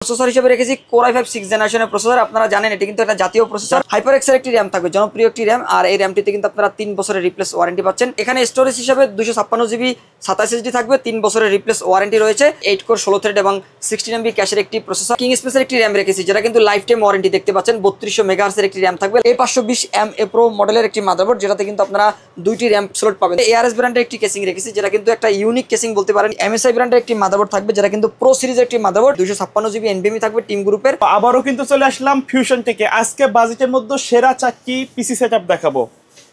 Processor হিসেবে রেখেছি Core i5 6 জেনারেশনের প্রসেসর। আপনারা জানেন এটি কিন্তু একটা জাতীয় প্রসেসর। HyperX এর একটি র‍্যাম থাকবে, জনপ্রিয় একটি র‍্যাম, আর এই র‍্যামটিতে কিন্তু আপনারা 3 বছরের রিপ্লেস ওয়ারেন্টি পাচ্ছেন। এখানে স্টোরেজ হিসেবে 256 জিবি 27 এসডি থাকবে, 3 বছরের রিপ্লেস ওয়ারেন্টি রয়েছে। 8 কোর 16 থ্রেড এবং 16 এমবি ক্যাশের একটি প্রসেসর। কিং স্পেসের একটি র‍্যাম রেখেছি যেটা কিন্তু লাইফ টাইম ওয়ারেন্টি দেখতে পাচ্ছেন। 3200 মেগাহার্টজের একটি র‍্যাম থাকবে। A520M Pro মডেলের একটি মাদারবোর্ড যেটাতে কিন্তু আপনারা দুইটি র‍্যাম স্লট পাবেন। ARS ব্র্যান্ডের একটি কেসিং রেখেছি যেটা কিন্তু একটা ইউনিক কেসিং বলতে পারেন। MSI ব্র্যান্ডের একটি মাদারবোর্ড থাকবে যেটা কিন্তু প্রো সিরিজের একটি মাদারবোর্ড। 256 জিবি NVMe থাকবে টিম গ্রুপের। আবারও কিন্তু চলে আসলাম ফিউশন থেকে। আজকে বাজেটের মধ্যে সেরা চারটি পিসি সেটআপ দেখাবো।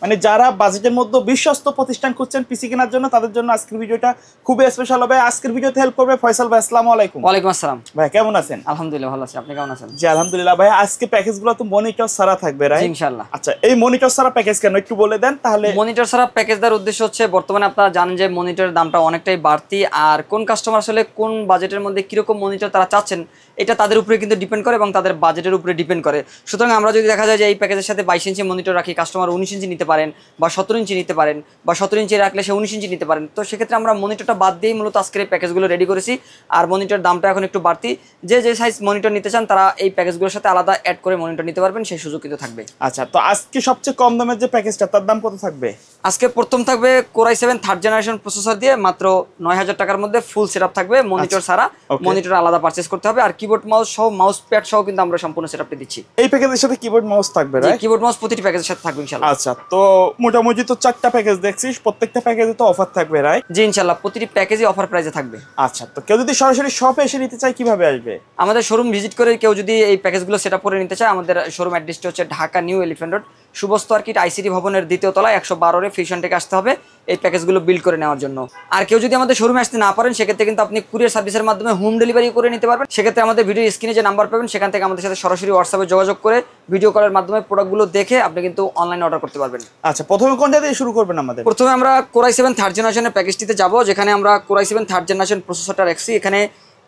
মানে যারা বাজেটের মধ্যে বিশ্বস্ত প্রতিষ্ঠান খুঁজছেন পিসি কেনার জন্য তাদের জন্য আজকের ভিডিওটা খুবই স্পেশাল হবে। আজকের ভিডিওতে হেল্প করবে ফয়সাল ভাই। আসসালামু আলাইকুম। ওয়ালাইকুম আসসালাম ভাই, কেমন আছেন? আলহামদুলিল্লাহ ভালো আছি, আপনি কেমন আছেন? জি আলহামদুলিল্লাহ ভাই। আজকে প্যাকেজগুলো তো মনিটর ছাড়া থাকবে, রাইট? জি ইনশাআল্লাহ। আচ্ছা, এই মনিটর ছাড়া প্যাকেজ কেন একটু বলে দেন তাহলে। মনিটর ছাড়া প্যাকেজ দেওয়ার উদ্দেশ্য হচ্ছে বর্তমানে আপনারা জানেন যে মনিটরের দামটা অনেকটাই বাড়তি, আর কোন কাস্টমার আসলে কোন বাজেটের মধ্যে কিরকম মনিটর তারা চাচ্ছেন এটা তাদের উপরে কিন্তু ডিপেন্ড করে এবং তাদের বাজেটের উপরে ডিপেন্ড করে। সুতরাং আমরা যদি দেখা যায় যে এই প্যাকেজের সাথে 22 ইঞ্চি মনিটর রাখি, কাস্টমার 19 ইঞ্চি নিতে পারেন বা 17 ইঞ্চি নিতে পারেন, বা 17 ইঞ্চি রাখলে সে 19 ইঞ্চি নিতে পারেন। তো সেক্ষেত্রে আমরা মনিটরটা বাদ দিয়েই মূলত আজকের এই প্যাকেজগুলো রেডি করেছি। আর মনিটর দামটা এখন একটু বাড়তি, যে যে সাইজ মনিটর নিতে চান তারা এই প্যাকেজগুলোর সাথে আলাদা অ্যাড করে মনিটর নিতে পারবেন, সেই সুযোগ কিন্তু থাকবে। আচ্ছা, তো আজকে সবচেয়ে কম দামের যে প্যাকেজটা তার দাম কত থাকবে? আজকে প্রথম থাকবে Core i7 third generation processor দিয়ে মাত্র 9000 টাকার মধ্যে ফুল সেটআপ থাকবে। মনিটর ছাড়া, মনিটর আলাদা পারচেজ করতে হবে। আর কিবোর্ড মাউস সহ, মাউস প্যাড সহ কিন্তু আমরা সম্পূর্ণ সেটআপটি দিচ্ছি। এই প্যাকেজের সাথে কিবোর্ড মাউস থাকবে, রাইট? কিবোর্ড মাউস প্রতিটি প্যাকেজের সাথে থাকবে ইনশাআল্লাহ। আচ্ছা, তো মোটামুটি তো 4টা প্যাকেজ দেখছিস, প্রত্যেকটা প্যাকেজে তো অফার থাকবে, রাইট? জি ইনশাআল্লাহ, প্রতিটি প্যাকেজই অফার প্রাইসে থাকবে। আচ্ছা, তো কেউ যদি সরাসরি শপে এসে নিতে চায় কিভাবে আসবে? আমাদের শোরুম ভিজিট করে কেউ যদি এই প্যাকেজগুলো সেটআপ করে নিতে চায়, আমাদের শোরুম অ্যাড্রেসটি হচ্ছে Dhaka new elephant road, শুভস্ত আর্কিট ICT ভবনের দ্বিতীয় তলায় 112 ফিউশন থেকে আসতে হবে এই প্যাকেজগুলো বিল্ড করে নেওয়ার জন্য। আর কেউ যদি আমাদের শোরুমে আসতে না পারেন সেক্ষেত্রে কিন্তু আপনি কুরিয়ার সার্ভিসের মাধ্যমে হোম ডেলিভারি করে নিতে পারবেন। সেক্ষেত্রে আমাদের ভিডিও স্ক্রিনে যে নাম্বার পাবেন সেখান থেকে আমাদের সাথে সরাসরি হোয়াটসঅ্যাপে যোগাযোগ করে ভিডিও কলের মাধ্যমে প্রোডাক্টগুলো দেখে আপনি কিন্তু অনলাইনে অর্ডার করতে পারবেন। আচ্ছা, প্রথমে কোনটা দিয়ে শুরু করবেন আমাদের? প্রথমে আমরা Core i7 থার্ড জেনারেশনের প্যাকেজটিতে যাব, যেখানে আমরা Core i7 থার্ড জেনারেশন প্রসেসরটা রাখছি। এখানে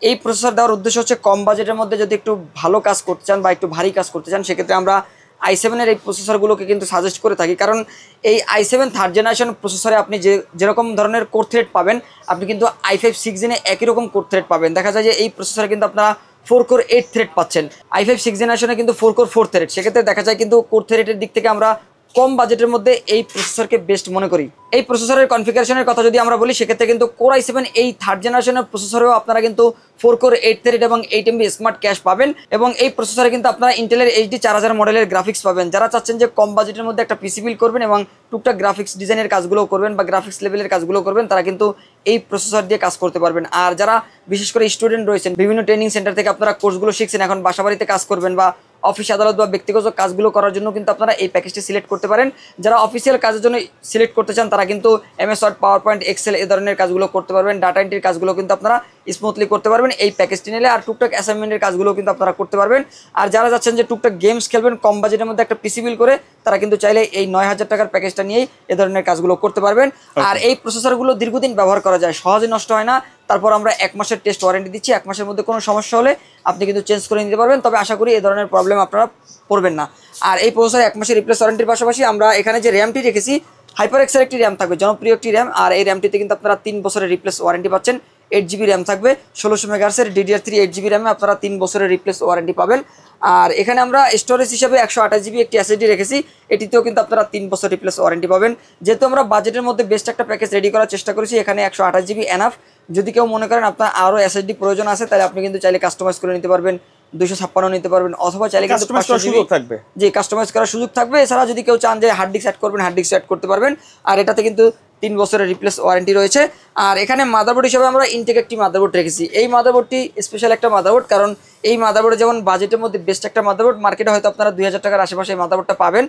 এই প্রসেসর দেওয়ার উদ্দেশ্য হচ্ছে কম বাজেটের মধ্যে যদি একটু ভালো কাজ করতে চান বা একটু ভারী কাজ করতে চান সেক্ষেত্রে আমরা i7 এর এই প্রসেসরগুলোকে কিন্তু সাজেস্ট করে থাকি। কারণ এই i7 থার্ড জেনারেশন প্রসেসরে আপনি যেরকম ধরনের কোর থ্রেড পাবেন আপনি কিন্তু i5 6 জেনে একই রকম কোর থ্রেড পাবেন। দেখা যায় যে এই প্রসেসরে কিন্তু আপনারা 4 কোর 8 থ্রেড পাচ্ছেন, i5 6 জেনারেশনে কিন্তু 4 কোর 4 থ্রেড। সেক্ষেত্রে দেখা যায় কিন্তু কোর থ্রেডের দিক থেকে আমরা কম বাজেটের মধ্যে এই প্রসেসরকে বেস্ট মনে করি। এই প্রসেসরের কনফিগারেশনের কথা যদি আমরা বলি সেক্ষেত্রে কিন্তু Core i7 এই থার্ড জেনারেশনের প্রসেসরেও আপনারা কিন্তু 4 কোর 8 থ্রেড এবং 8 MB স্মার্ট ক্যাশ পাবেন। এবং এই প্রসেসরে কিন্তু আপনারা ইন্টেলের HD 4000 মডেলের গ্রাফিক্স পাবেন। যারা চাচ্ছেন যে কম বাজেটের মধ্যে একটা পিসি বিল্ড করবেন এবং টুকটাক গ্রাফিক্স ডিজাইনের কাজগুলো করবেন বা গ্রাফিক্স লেভেলের কাজগুলো করবেন, তারা কিন্তু এই প্রসেসর দিয়ে কাজ করতে পারবেন। আর যারা বিশেষ করে স্টুডেন্ট রয়েছেন, বিভিন্ন ট্রেনিং সেন্টার থেকে আপনারা কোর্সগুলো শিখছেন, এখন বাসাবাড়িতে কাজ করবেন বা অফিস আদালত বা ব্যক্তিগত কাজগুলো করার জন্য কিন্তু আপনারা এই প্যাকেজটি সিলেক্ট করতে পারেন। যারা অফিসিয়াল কাজের জন্য সিলেক্ট করতে চান তারা কিন্তু MS word, power point, excel এই ধরনের কাজগুলো করতে পারবেন। ডাটা এন্ট্রির কাজগুলো কিন্তু আপনারা স্মুথলি করতে পারবেন এই প্যাকেজটি নিলে। আর টুকটাক অ্যাসাইনমেন্টের কাজগুলো কিন্তু আপনারা করতে পারবেন। আর যারা যাচ্ছেন যে টুকটাক গেমস খেলবেন কম বাজেটের মধ্যে একটা পিসি বিল করে, তারা কিন্তু চাইলে এই 9000 টাকার প্যাকেজটা নিয়েই এ ধরনের কাজগুলো করতে পারবেন। আর এই প্রসেসরগুলো দীর্ঘদিন ব্যবহার করা যায়, সহজে নষ্ট হয় না। তারপর আমরা 1 মাসের টেস্ট ওয়ারেন্টি দিচ্ছি। 1 মাসের মধ্যে কোনো সমস্যা হলে আপনি কিন্তু চেঞ্জ করে নিতে পারবেন, তবে আশা করি এই ধরনের প্রবলেম আপনারা পড়বেন না। আর এই প্রসেসরে 1 মাসের রিপ্লেস ওয়ারেন্টির পাশাপাশি আমরা এখানে যে র‍্যামটি রেখেছি HyperX এর একটি র‍্যাম থাকবে, জনপ্রিয় একটি র‍্যাম। আর এই র‍্যামটিতে কিন্তু আপনারা 3 বছরের রিপ্লেস ওয়ারেন্টি পাচ্ছেন। 8 জিবি র‍্যাম থাকবে, 1600 মেগাহার্টজের DDR3 8 জিবি র‍্যামে আপনারা 3 বছরের রিপ্লেস ওয়ারেন্টি পাবেন। আর এখানে আমরা স্টোরেজ হিসাবে 128 জিবি একটি SSD রেখেছি, এটিতেও কিন্তু আপনারা 3 বছর রিপ্লেস ওয়ারেন্টি পাবেন। যেহেতু আমরা বাজেটের মধ্যে বেস্ট একটা প্যাকেজ রেডি করার চেষ্টা করেছি, এখানে 128 জিবি এনাফ। যদি কেউ মনে করেন আপনার আরও SSD প্রয়োজন আছে তাহলে আপনি কিন্তু চাইলে কাস্টমাইজ করে নিতে পারবেন, 256 নিতে পারবেন, অথবা চাইলে কিন্তু 500 জিবি থাকবে। জি, কাস্টমাইজ করার সুযোগ থাকবে। এছাড়া যদি কেউ চান যে হার্ড ডিস্ক অ্যাড করবেন, হার্ড ডিস্ক অ্যাড করতে পারবেন। আর এটাতে কিন্তু 3 বছরের রিপ্লেস ওয়ারেন্টি রয়েছে। আর এখানে মাদারবোর্ড হিসেবে আমরা ইনটেক একটি মাদারবোর্ড রেখেছি। এই মাদারবোর্ডটি স্পেশাল একটা মাদারবোর্ড, কারণ এই মাদারবোর্ডে যেমন বাজেটের মধ্যে বেস্ট একটা মাদারবোর্ড, মার্কেটে হয়তো আপনারা 2000 টাকার আশেপাশে এই মাদারবোর্ডটা পাবেন।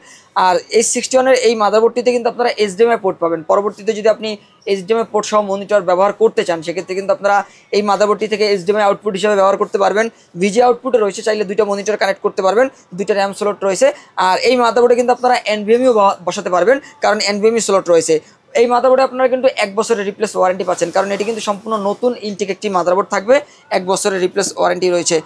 আর H61 এর এই মাদারবোর্ডটিতে কিন্তু আপনারা HDMI পোর্ট পাবেন। পরবর্তীতে যদি আপনি HDMI পোর্ট সহ মনিটর ব্যবহার করতে চান সেক্ষেত্রে কিন্তু আপনারা এই মাদারবোর্ডটি থেকে HDMI আউটপুট হিসেবে ব্যবহার করতে পারবেন। VGA আউটপুটে রয়েছে, চাইলে 2টা মনিটর কানেক্ট করতে পারবেন, 2টা RAM স্লট রয়েছে। আর এই মাদারবোর্ডে কিন্তু আপনারা NVMeও বসাতে পারবেন, কারণ NVMe স্লট রয়েছে। এই মাদারবোর্ডে আপনারা কিন্তু 1 বছরের রিপ্লেস ওয়ারেন্টি পাচ্ছেন, কারণ এটি কিন্তু সম্পূর্ণ নতুন ইনটেক একটি মাদারবোর্ড থাকবে, 1 বছরের রিপ্লেস ওয়ারেন্টি রয়েছে।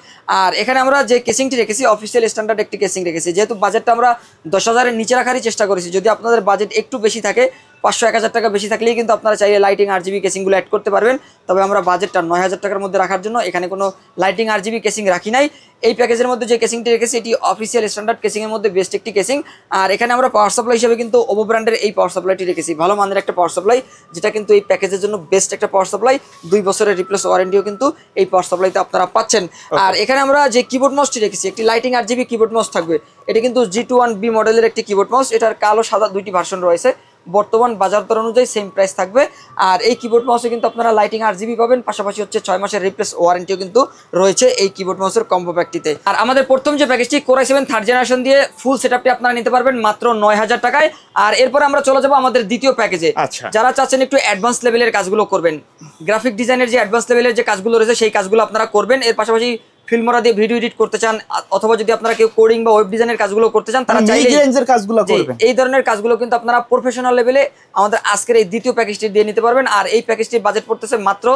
আর এখানে আমরা যে কেসিংটি রেখেছি অফিসিয়াল স্ট্যান্ডার্ড একটি কেসিং রেখেছি। যেহেতু বাজেটটা আমরা 10,000 এর নিচে রাখারই চেষ্টা করেছি, যদি আপনাদের বাজেট একটু বেশি থাকে 500-1000 টাকা বেশি থাকলেই কিন্তু আপনারা চাইলে লাইটিং RGB কেসিংগুলো অ্যাড করতে পারবেন। তবে আমরা বাজেটটা 9000 টাকার মধ্যে রাখার জন্য এখানে কোনো লাইটিং RGB কেসিং রাখি নাই। এই প্যাকেজের মধ্যে যে কেসিংটি রেখেছি এটি অফিসিয়াল স্ট্যান্ডার্ড কেসিংয়ের মধ্যে বেস্ট একটি কেসিং। আর এখানে আমরা পাওয়ার সাপ্লাই হিসেবে কিন্তু ওভো ব্র্যান্ডের এই পাওয়ার সাপ্লাইটি রেখেছি, ভালো মানের একটা পাওয়ার সাপ্লাই, যেটা কিন্তু এই প্যাকেজের জন্য বেস্ট একটা পাওয়ার সাপ্লাই। 2 বছরের রিপ্লেস ওয়ারেন্টিও কিন্তু এই পাওয়ার সাপ্লাইতে আপনারা পাচ্ছেন। আর এখানে আমরা যে কিবোর্ড মাউসটি রেখেছি একটি লাইটিং RGB কিবোর্ড মাউস থাকবে। এটা কিন্তু G21B মডেলের একটি কিবোর্ড মাউস, এটার কালো সাদা দুইটি ভার্সন রয়েছে। বর্তমান বাজার দর অনুযায়ী সেম প্রাইস থাকবে। আর এই কিবোর্ড মাউসে কিন্তু আপনারা লাইটিং RGB পাবেন, পাশাপাশি হচ্ছে 6 মাসের রিপ্লেস ওয়ারেন্টিও কিন্তু রয়েছে এই কিবোর্ড মাউসের কম্বো প্যাকটিতে। আর আমাদের প্রথম যে প্যাকেজটি Core i7 থার্ড জেনারেশন দিয়ে ফুল সেটআপটি আপনারা নিতে পারবেন মাত্র 9000 টাকায়। আর এরপর আমরা চলে যাব আমাদের দ্বিতীয় প্যাকেজে। যারা চাচ্ছেন একটু অ্যাডভান্স লেভেলের কাজগুলো করবেন, গ্রাফিক ডিজাইনের যে অ্যাডভান্স লেভেলের যে কাজগুলো রয়েছে সেই কাজগুলো আপনারা করবেন, এর পাশাপাশি ফিল্মরা দিয়ে ভিডিও এডিট করতে চান, অথবা যদি আপনারা কেউ কোডিং বা ওয়েব ডিজাইনের কাজগুলো করতে চান, তারা চাইলে রেঞ্জের কাজগুলো করবেন। এই ধরনের কাজগুলো কিন্তু আপনারা প্রফেশনাল লেভেলে আমাদের আজকের এই দ্বিতীয় প্যাকেজটি দিয়ে নিতে পারবেন। আর এই প্যাকেজটির বাজেট পড়তেছে মাত্র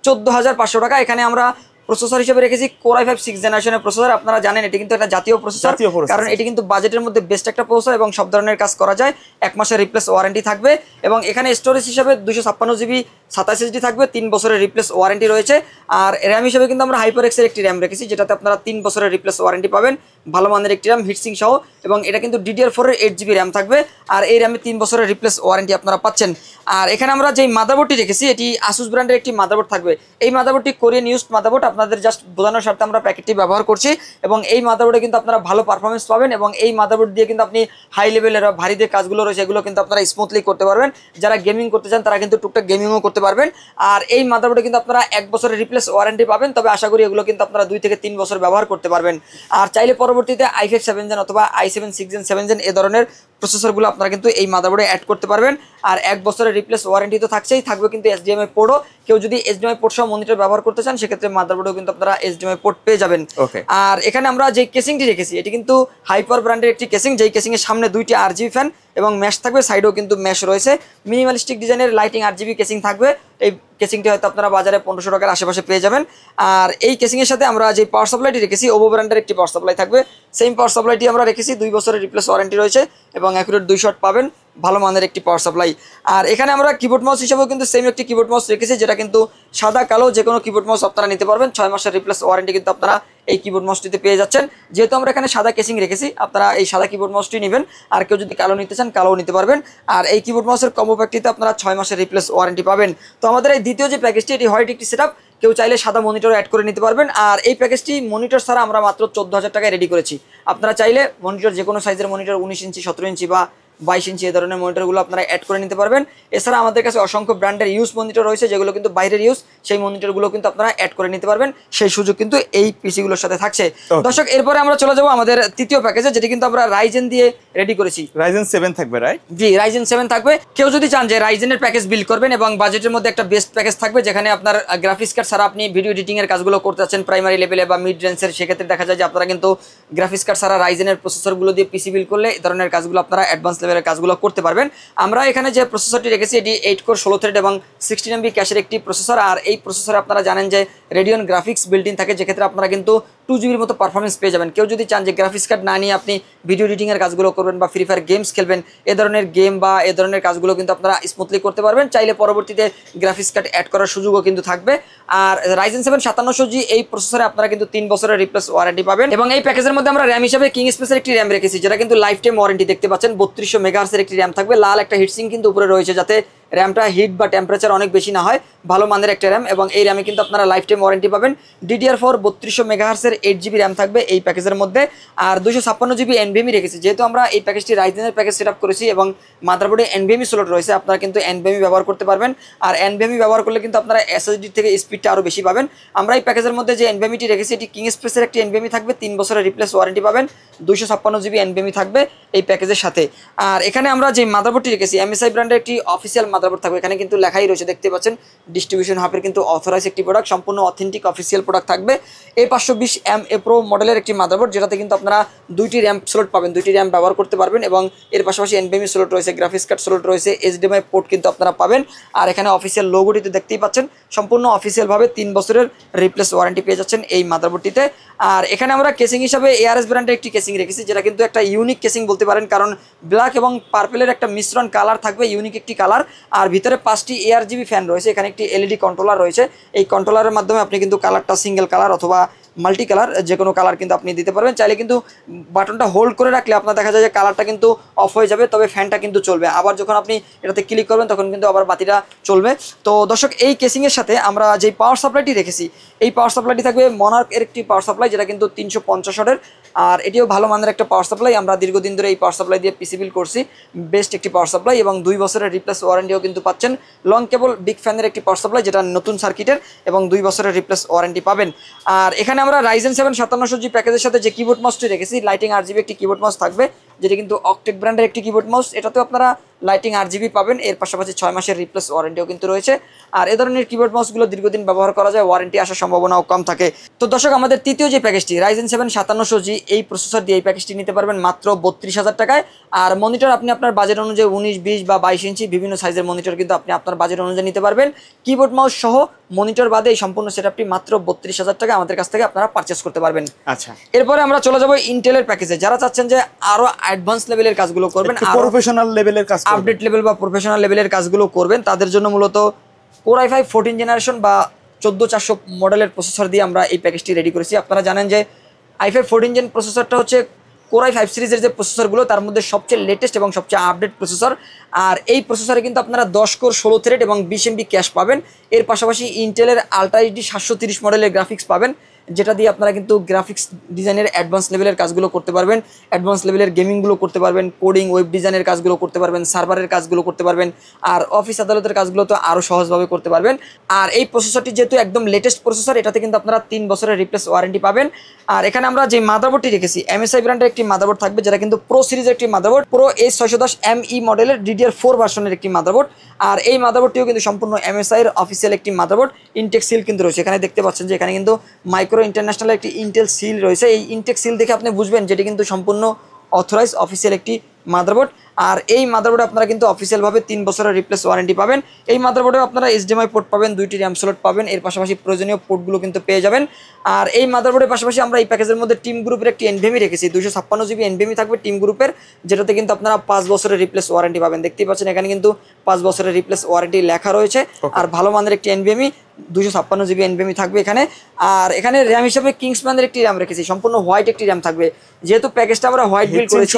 14500 টাকা। এখানে আমরা প্রসেসর হিসেবে রেখেছি Core i5 6th জেনারেশনের প্রসেসর। আপনারা জানেন এটি কিন্তু একটা জাতীয় প্রসেসর, কারণ এটি কিন্তু বাজেটের মধ্যে বেস্ট একটা প্রসেসর এবং সব ধরনের কাজ করা যায়। 1 মাসের রিপ্লেস ওয়ারেন্টি থাকবে এবং এখানে স্টোরেজ হিসেবে 256GB 27 HD থাকবে, 3 বছরের রিপ্লেস ওয়ারেন্টি রয়েছে। আর র্যাম হিসেবে কিন্তু আমরা HyperX-এর একটি র্যাম রেখেছি, যেটাতে আপনারা 3 বছরের রিপ্লেস ওয়ারেন্টি পাবেন, ভালো মানের একটি র্যাম হিটসিং সহ। এবং এটা কিন্তু DDR4-এর 8GB র্যাম থাকবে, আর এই র্যামে 3 বছরের রিপ্লেস ওয়ারেন্টি আপনারা পাচ্ছেন। আর এখানে আমরা যে মাদারবোর্ডটি রেখেছি এটি Asus ব্র্যান্ডের একটি মাদারবোর্ড থাকবে। এই মাদারবোর্ডটি কোরিয়ান ইউজড মাদারবোর্ড, আপনাদের জাস্ট বোঝানোর স্বার্থে আমরা প্যাকেটটি ব্যবহার করছি। এবং এই মাদারবোর্ডে কিন্তু আপনারা ভালো পারফরমেন্স পাবেন এবং এই মাদারবোর্ড দিয়ে কিন্তু আপনি হাই লেভেলের ভারী যে কাজগুলো রয়েছে এগুলো কিন্তু আপনারা স্মুথলি করতে পারবেন। যারা গেমিং করতে চান তারা কিন্তু টুকটাক গেমিংও করতে পারবেন। আর এই মাদারবোর্ডে কিন্তু আপনারা 1 বছরের রিপ্লেস ওয়ারেন্টি পাবেন, তবে আশা করি এগুলো কিন্তু আপনারা 2 থেকে 3 বছর ব্যবহার করতে পারবেন। আর চাইলে পরবর্তীতে i5 7 Gen অথবা i7 6 Gen 7 Gen এ ধরনের প্রসেসরগুলো আপনারা কিন্তু এই মাদারবোর্ডে অ্যাড করতে পারবেন। আর 1 বছরের রিপ্লেস ওয়ারেন্টি তো থাকছেই, থাকবে কিন্তু HDMI পোর্টও। কেউ যদি HDMI পোর্ট সহ মনিটর ব্যবহার করতে চান সেক্ষেত্রে মাদারবোর্ডেও কিন্তু আপনারা HDMI পোর্ট পেয়ে যাবেন। আর এখানে আমরা যে কেসিংটি রেখেছি এটি কিন্তু হাইপার ব্র্যান্ডের একটি কেসিং, যেই কেসিং এর সামনে 2টি RGB ফ্যান এবং ম্যাশ থাকবে, সাইডেও কিন্তু ম্যাশ রয়েছে। মিনিমালিস্টিক ডিজাইনের লাইটিং RGB কেসিং থাকবে। এই কেসিংটি হয়তো আপনারা বাজারে 1500 টাকার আশেপাশে পেয়ে যাবেন। আর এই কেসিং এর সাথে আমরা যে পাওয়ার সাপ্লাইটি রেখেছি ওভো ব্র্যান্ডের একটি পাওয়ার সাপ্লাই থাকবে। সেম পাওয়ার সাপ্লাইটি আমরা রেখেছি, 2 বছরের রিপ্লেস ওয়ারেন্টি রয়েছে এবং অ্যাকুরেট 2 শট পাবেন, ভালো মানের একটি পাওয়ার সাপ্লাই। আর এখানে আমরা কিবোর্ড মাউস হিসেবেও কিন্তু সেম একটি কিবোর্ড মাউস রেখেছি, যেটা কিন্তু সাদা কালো যে কোনো কিবোর্ড মাউস আপনারা নিতে পারবেন। 6 মাসের রিপ্লেস ওয়ারেন্টি কিন্তু আপনারা এই কিবোর্ড মাউসটিতে পেয়ে যাচ্ছেন। যেহেতু আমরা এখানে সাদা কেসিং রেখেছি, আপনারা এই সাদা কিবোর্ড মাউসটি নেবেন। আর কেউ যদি কালো নিতে চান কালোও নিতে পারবেন। আর এই কিবোর্ড মাউসের কম্বো প্যাকটিতে আপনারা 6 মাসের রিপ্লেস ওয়ারেন্টি পাবেন। তো আমাদের এই দ্বিতীয় যে প্যাকেজটি এটি হোয়াইট একটি সেটআপ, কেউ চাইলে সাদা মনিটর অ্যাড করে নিতে পারবেন। আর এই প্যাকেজটি মনিটর ছাড়া আমরা মাত্র 14000 টাকায় রেডি করেছি। আপনারা চাইলে মনিটর যে কোনো সাইজের মনিটর 19 ইঞ্চি 17 ইঞ্চি বা 22 ইঞ্চি এই ধরনের মনিটরগুলো আপনারা অ্যাড করে নিতে পারবেন। এছাড়া আমাদের কাছে অসংখ্য ব্র্যান্ডের ইউজ মনিটর রয়েছে, যেগুলো কিন্তু বাইরের ইউজ, সেই মনিটরগুলো কিন্তু আপনারা অ্যাড করে নিতে পারবেন। সেই সুযোগ কিন্তু এই পিসিগুলোর সাথে থাকছে। দর্শক, এরপরে আমরা চলে যাবো আমাদের তৃতীয় প্যাকেজে, যেটি কিন্তু আমরা রাইজেন দিয়ে রেডি করেছি। রাইজেন 7 থাকবে, রাইট? জি, রাইজেন 7 থাকবে। কেউ যদি চান যে রাইজেনের প্যাকেজ বিল্ড করবেন এবং বাজেটের মধ্যে একটা বেস্ট প্যাকেজ থাকবে, যেখানে আপনার গ্রাফিক্স কার্ড ছাড়া আপনি ভিডিও এডিটিং এর কাজগুলো করতে যাচ্ছেন প্রাইমারি লেভেলে বা মিড রেঞ্জের, সেক্ষেত্রে দেখা যায় যে আপনারা কিন্তু গ্রাফিক্স কার্ড ছাড়া রাইজেনের প্রসেসরগুলো দিয়ে পিসি বিল্ড করলে এই ধরনের কাজগুলো আপনারা অ্যাডভান্স লেভেলের কাজগুলো করতে পারবেন। আমরা এখানে যে প্রসেসরটি রেখেছি এটি 8 কোর 16 থ্রেড এবং 16 MB ক্যাশের একটি প্রসেসর। আর এই প্রসেসরে আপনারা জানেন যে রেডিয়ন গ্রাফিক্স বিল্ট ইন থাকে, যেক্ষেত্রে আপনারা কিন্তু 2GB মতো পারফরমেন্স পেয়ে যাবেন। কেউ যদি চান যে গ্রাফিক্স কার্ড না নিয়ে আপনি ভিডিও এডিটিং এর কাজগুলো করবেন বা ফ্রি ফায়ার গেমস খেলবেন, এ ধরনের গেম বা এ ধরনের কাজগুলো কিন্তু আপনারা স্মুথলি করতে পারবেন। চাইলে পরবর্তীতে গ্রাফিক্স কার্ড অ্যাড করার সুযোগও কিন্তু থাকবে। আর রাইজেন 7 5700G এই প্রসেসরে আপনারা কিন্তু 3 বছরের রিপ্লেস ওয়ারেন্টি পাবেন। এবং এই প্যাকেজের মধ্যে আমরা র্যাম হিসেবে কিং স্পেসের একটি র্যাম রেখেছি, যেটা কিন্তু লাইফ টাইম ওয়ারেন্টি দেখতে পাচ্ছেন। 3200 মেগাহার্টজের একটি র্যাম থাকবে, লাল একটা হিটসিং কিন্তু উপরে রয়েছে, যাতে র্যামটা হিট বা টেম্পারেচার অনেক বেশি না হয়, ভালো মানের একটা র্যাম। এবং এই র্যামে কিন্তু আপনারা লাইফ টাইম ওয়ারেন্টি পাবেন। DDR4 3200 মেগাহার্টজের 8GB র্যাম থাকবে এই প্যাকেজের মধ্যে। আর 256GB NVMe রেখেছি, যেহেতু আমরা এই প্যাকেজটি রাইজেনের প্যাকেজ সেট আপ করেছি এবং মাদারবোর্ডে NVMe স্লট রয়েছে, আপনারা কিন্তু NVMe ব্যবহার করতে পারবেন। আর NVMe ব্যবহার করলে কিন্তু আপনারা SSD থেকে স্পিডটা আরও বেশি পাবেন। আমরা এই প্যাকেজের মধ্যে যে NVMeটি রেখেছি এটি কিং স্পেসের একটি NVMe থাকবে, 3 বছরের রিপ্লেস ওয়ারেন্টি পাবেন। 256GB NVMe থাকবে এই প্যাকেজের সাথে। আর এখানে আমরা যে মাদারবোর্ডটি রেখেছি MSI ব্র্যান্ডের একটি অফিসিয়াল মাদারবোর্ড থাকবে। এখানে কিন্তু লেখাই রয়েছে, দেখতে পাচ্ছেন, ডিস্ট্রিবিউশন হাবের কিন্তু অথরাইজ একটি প্রোডাক্ট, সম্পূর্ণ অথেন্টিক অফিসিয়াল প্রোডাক্ট থাকবে। A520 MA Pro মডেলের একটি মাদারবোর্ড, যেটাতে কিন্তু আপনারা 2টি র্যাম স্লট পাবেন, 2টি র্যাম ব্যবহার করতে পারবেন এবং এর পাশাপাশি NVMe স্লট রয়েছে, গ্রাফিক্স কার্ড স্লট রয়েছে, HDMI পোর্ট কিন্তু আপনারা পাবেন। আর এখানে অফিসিয়াল লোগোটিতে দেখতেই পাচ্ছেন সম্পূর্ণ অফিসিয়ালভাবে 3 বছরের রিপ্লেস ওয়ারেন্টি পেয়ে যাচ্ছেন এই মাদারবোর্ডটিতে। আর এখানে আমরা কেসিং হিসাবে ARS ব্র্যান্ডের একটি কেসিং রেখেছি, যেটা কিন্তু একটা ইউনিক কেসিং বলতে পারেন, কারণ ব্ল্যাক এবং পার্পেলের একটা মিশ্রণ কালার থাকবে, ইউনিক একটি কালার। আর ভিতরে 5টি ARGB ফ্যান রয়েছে, এখানে একটি LED কন্ট্রোলার রয়েছে। এই কন্ট্রোলারের মাধ্যমে আপনি কিন্তু কালারটা সিঙ্গেল কালার অথবা মাল্টি কালার যে কোনো কালার কিন্তু আপনি দিতে পারবেন। চাইলে কিন্তু বাটনটা হোল্ড করে রাখলে আপনার দেখা যায় যে কালারটা কিন্তু অফ হয়ে যাবে, তবে ফ্যানটা কিন্তু চলবে। আবার যখন আপনি এটাতে ক্লিক করবেন তখন কিন্তু আবার বাতিটা চলবে। তো দর্শক, এই কেসিংয়ের সাথে আমরা যেই পাওয়ার সাপ্লাইটি রেখেছি, এই পাওয়ার সাপ্লাইটি থাকবে মনার্ক এর একটি পাওয়ার সাপ্লাই, যেটা কিন্তু 350 ওয়াটের। আর এটিও ভালো মানের একটা পাওয়ার সাপ্লাই। আমরা দীর্ঘদিন ধরে এই পাওয়ার সাপ্লাই দিয়ে পিসি বিল করছি, বেস্ট একটি পাওয়ার সাপ্লাই এবং 2 বছরের রিপ্লেস ওয়ারেন্টিও কিন্তু পাচ্ছেন। লং কেবল বিগ ফ্যানের একটি পাওয়ার সাপ্লাই, যেটা নতুন সার্কিটের, এবং 2 বছরের রিপ্লেস ওয়ারেন্টি পাবেন। আর এখানে আমরা Ryzen 7 5700G প্যাকেজের সাথে যে কিবোর্ড মাউসটি রেখেছি, লাইটিং RGB একটি কিবোর্ড মাউস থাকবে, যেটা কিন্তু অকটেক ব্র্যান্ডের একটি কিবোর্ড মাউস। এটাতেও আপনারা লাইটিং RGB পাবেন, এর পাশাপাশি 6 মাসের রিপ্লেস ওয়ারেন্টিও কিন্তু রয়েছে। আর এ ধরনের কিবোর্ড মাউসগুলো দীর্ঘদিন ব্যবহার করা যায়, ওয়ারেন্টি আসার সম্ভাবনাও কম থাকে। তো দর্শক, আমাদের তৃতীয় যে প্যাকেজটি Ryzen 7 5700G, এই প্রসেসর দিয়ে এই প্যাকেজটি নিতে পারবেন মাত্র 32,000 টাকায়। আর মনিটর আপনি আপনার বাজেট অনুযায়ী 19, 20 বা 22 ইঞ্চি বিভিন্ন সাইজের মনিটর কিন্তু আপনি আপনার বাজেট অনুযায়ী নিতে পারবেন। কিবোর্ড মাউস সহ মনিটর বাদে এই সম্পূর্ণ সেটআপটি মাত্র 32,000 টাকা আমাদের কাছ থেকে আপনারা পারচেস করতে পারবেন। আচ্ছা, এরপরে আমরা চলে যাব ইন্টেলের প্যাকেজে। যারা চাচ্ছেন যে আরো অ্যাডভান্স লেভেলের কাজগুলো করবেন, প্রফেশনাল লেভেলের কাজ, আপডেট লেভেল বা প্রফেশনাল লেভেলের কাজগুলো করবেন, তাদের জন্য মূলত Core i5 14 জেনারেশন বা 14400 মডেলের প্রসেসর দিয়ে আমরা এই প্যাকেজটি রেডি করেছি। আপনারা জানেন যে i5 14 জেন প্রসেসরটা হচ্ছে Core i5 সিরিজের যে প্রসেসরগুলো তার মধ্যে সবচেয়ে লেটেস্ট এবং সবচেয়ে আপডেট প্রসেসর। আর এই প্রসেসরে কিন্তু আপনারা 10 কোর 16 থ্রেড এবং 20 MB ক্যাশ পাবেন। এর পাশাপাশি ইন্টেলের আলট্রা এইচডি 730 মডেলের গ্রাফিক্স পাবেন, যেটা দিয়ে আপনারা কিন্তু গ্রাফিক্স ডিজাইনের অ্যাডভান্স লেভেলের কাজগুলো করতে পারবেন, অ্যাডভান্স লেভেলের গেমিংগুলো করতে পারবেন, কোডিং ওয়েব ডিজাইনের কাজগুলো করতে পারবেন, সার্ভারের কাজগুলো করতে পারবেন, আর অফিস আদালতের কাজগুলো তো আরও সহজভাবে করতে পারবেন। আর এই প্রসেসরটি যেহেতু একদম লেটেস্ট প্রসেসর, এটাতে কিন্তু আপনারা 3 বছরের রিপ্লেস ওয়ারেন্টি পাবেন। আর এখানে আমরা যে মাদারবোর্ডটি রেখেছি, MSI ব্র্যান্ডের একটি মাদারবোর্ড থাকবে, যেটা কিন্তু প্রো সিরিজের একটি মাদারবোর্ড, প্রো A610ME মডেলের DDR4 ভার্সনের একটি মাদারবোর্ড। আর এই মাদারবোর্ডটিও কিন্তু সম্পূর্ণ MSI এর অফিসিয়াল একটি মাদারবোর্ড। ইনটেক সিল কিন্তু রয়েছে, এখানে দেখতে পাচ্ছেন যে এখানে কিন্তু মাইক্রো ইন্টারন্যাশনাল একটি ইন্টেল সিল রয়েছে। এই ইনটেক সিল দেখে আপনি বুঝবেন যেটি কিন্তু সম্পূর্ণ অথরাইজ অফিসিয়াল একটি মাদারবোর্ড। আর এই মাদারবোর্ডে আপনারা কিন্তু অফিসিয়ালভাবে 3 বছরের রিপ্লেস ওয়ারেন্টি পাবেন। এই মাদারবোর্ডে আপনারা HDMI পোর্ট পাবেন, 2টি র্যাম স্লট পাবেন, এর পাশাপাশি প্রয়োজনীয় পোর্টগুলো কিন্তু পেয়ে যাবেন। আর এই মাদারবোর্ডের পাশাপাশি আমরা এই প্যাকেজের মধ্যে টিম গ্রুপের একটি NVMe রেখেছি, 256 GB NVMe থাকবে টিম গ্রুপের, যেটাতে কিন্তু আপনারা 5 বছরের রিপ্লেস ওয়ারেন্টি পাবেন। দেখতেই পাচ্ছেন এখানে কিন্তু 5 বছরের রিপ্লেস ওয়ারেন্টি লেখা রয়েছে। আর ভালো মানের একটি NVMe 256 GB NVMe থাকবে এখানে। আর এখানে র্যাম হিসেবে কিংসম্যানের একটি র্যাম রেখেছি, সম্পূর্ণ হোয়াইট একটি র্যাম থাকবে, যেহেতু প্যাকেজটা আমরা হোয়াইট বিল করেছি।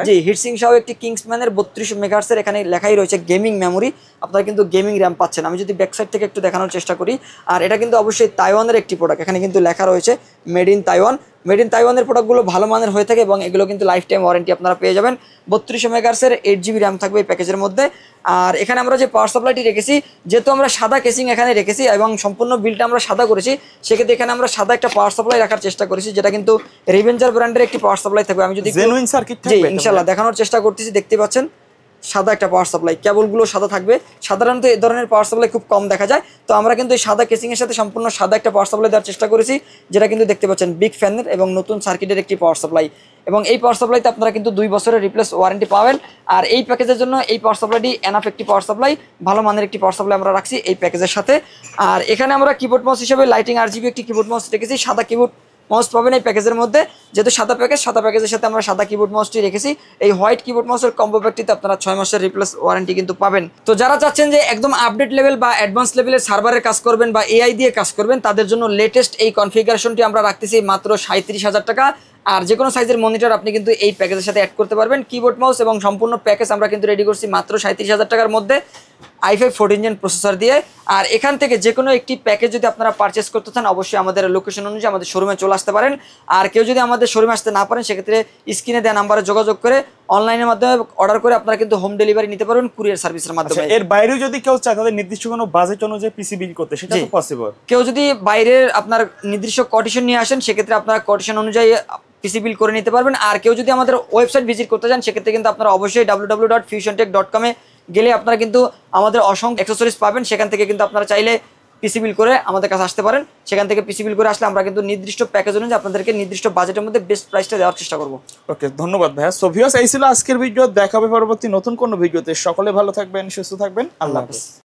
জি, হিটসিং সহ একটি কিংসম্যানের 32 মেগাহার্টজের এখানে লেখাই রয়েছে গেমিং মেমোরি, আপনারা কিন্তু গেমিং র্যাম পাচ্ছেন। আমি যদি ব্যাক সাইড থেকে একটু দেখানোর চেষ্টা করি, আর এটা কিন্তু অবশ্যই তাইওয়ানের একটি প্রোডাক্ট, এখানে কিন্তু লেখা রয়েছে made in Taiwan. Made in তাইওয়ানের প্রোডাক্টগুলো ভালো মানের হয়ে থাকে এবং এগুলো কিন্তু লাইফ টাইম ওয়ারেন্টি আপনারা পেয়ে যাবেন। 32 মেগাহার্টজের 8 GB র্যাম থাকবে এই প্যাকেজের মধ্যে। আর এখানে আমরা যে পাওয়ার সাপ্লাইটি রেখেছি, যেহেতু আমরা সাদা কেসিং এখানে রেখেছি এবং সম্পূর্ণ বিলটা আমরা সাদা করেছি, সেক্ষেত্রে এখানে আমরা সাদা একটা পাওয়ার সাপ্লাই রাখার চেষ্টা করেছি, যেটা কিন্তু রিভেঞ্জার ব্র্যান্ডের একটি পাওয়ার সাপ্লাই থাকবে। আমি যদি জেনুইন সার্কিট জি ইনশাআল্লাহ দেখানোর চেষ্টা করতেছি, দেখতে পাচ্ছেন সাদা একটা পাওয়ার সাপ্লাই, কেবলগুলো সাদা থাকবে। সাধারণত এই ধরনের পাওয়ার সাপ্লাই খুব কম দেখা যায়, তো আমরা কিন্তু এই সাদা কেসিংয়ের সাথে সম্পূর্ণ সাদা একটা পাওয়ার সাপ্লাই দেওয়ার চেষ্টা করেছি, যেটা কিন্তু দেখতে পাচ্ছেন বিগ ফ্যানের এবং নতুন সার্কিটের একটি পাওয়ার সাপ্লাই। এবং এই পাওয়ার সাপ্লাইতে আপনারা কিন্তু 2 বছরের রিপ্লেস ওয়ারেন্টি পাবেন। আর এই প্যাকেজের জন্য এই পাওয়ার সাপ্লাইটি এনাফ একটি পাওয়ার সাপ্লাই, ভালো মানের একটি পাওয়ার সাপ্লাই আমরা রাখছি এই প্যাকেজের সাথে। আর এখানে আমরা কিবোর্ড মাউস হিসেবে লাইটিং RGB একটি কিবোর্ড মাউস রেখেছি, সাদা কিবোর্ড মাউস পাবেন এই প্যাকেজের মধ্যে। যেহেতু সাদা প্যাকেজের সাথে আমরা সাদা কিবোর্ড মাউসটি রেখেছি। এই হোয়াইট কিবোর্ড মাউসের কম্বো প্যাকটিতে আপনারা 6 মাসের রিপ্লেস ওয়ারেন্টি কিন্তু পাবেন। তো যারা চাচ্ছেন যে একদম আপডেট লেভেল বা অ্যাডভান্স লেভেলের সার্ভারের কাজ করবেন বা AI দিয়ে কাজ করবেন, তাদের জন্য লেটেস্ট এই কনফিগারেশনটি আমরা রাখতেছি মাত্র 37,000 টাকা। আর যে কোনো সাইজের মনিটর আপনি কিন্তু এই প্যাকেজের সাথে অ্যাড করতে পারবেন। কিবোর্ড মাউস এবং সম্পূর্ণ প্যাকেজ আমরা কিন্তু রেডি করছি মাত্র 37,000 টাকার মধ্যে i5 14 জেন প্রসেসর দিয়ে। আর এখান থেকে যে কোনো একটি প্যাকেজ যদি আপনারা পারচেস করতে চান, অবশ্যই আমাদের লোকেশন অনুযায়ী আমাদের শোরুমে চলে আসতে পারেন। আর কেউ যদি আমাদের শোরুমে আসতে না পারেন, সেক্ষেত্রে স্ক্রিনে দেওয়া নাম্বারে যোগাযোগ করে অনলাইনের মাধ্যমে অর্ডার করে আপনারা কিন্তু হোম ডেলিভারি নিতে পারবেন কুরিয়ার সার্ভিসের মাধ্যমে। এর বাইরেও যদি কেউ চায় তাদের নির্দিষ্ট কোনো বাজেট অনুযায়ী পিসি বিল করতে, সেটা তো পসিবল। কেউ যদি বাইরের আপনার নির্দিষ্ট কোটেশন নিয়ে আসেন, সেক্ষেত্রে আপনারা কোটেশন অনুযায়ী পিসি বিল করে নিতে পারবেন। আর কেউ যদি আমাদের ওয়েবসাইট ভিজিট করতে চান, সেক্ষেত্রে কিন্তু আপনারা অবশ্যই www.fusiontech.com গেলে আপনারা কিন্তু আমাদের অসংখ্য অ্যাক্সেসরিজ পাবেন। সেখান থেকে কিন্তু আপনারা চাইলে পিসি বিল করে আমাদের কাছে আসতে পারেন। সেখান থেকে পিসি বিল করে আসলে আমরা কিন্তু নির্দিষ্ট প্যাকেজ অনুযায়ী আপনাদেরকে নির্দিষ্ট বাজেটের মধ্যে বেস্ট প্রাইসটা দেওয়ার চেষ্টা করব। ওকে, ধন্যবাদ ভাইয়া। সো ভিউয়ার্স, এই ছিল আজকের ভিডিও। দেখা হবে পরবর্তী নতুন কোনো ভিডিওতে। সকলে ভালো থাকবেন, সুস্থ থাকবেন। আল্লাহ হাফেজ।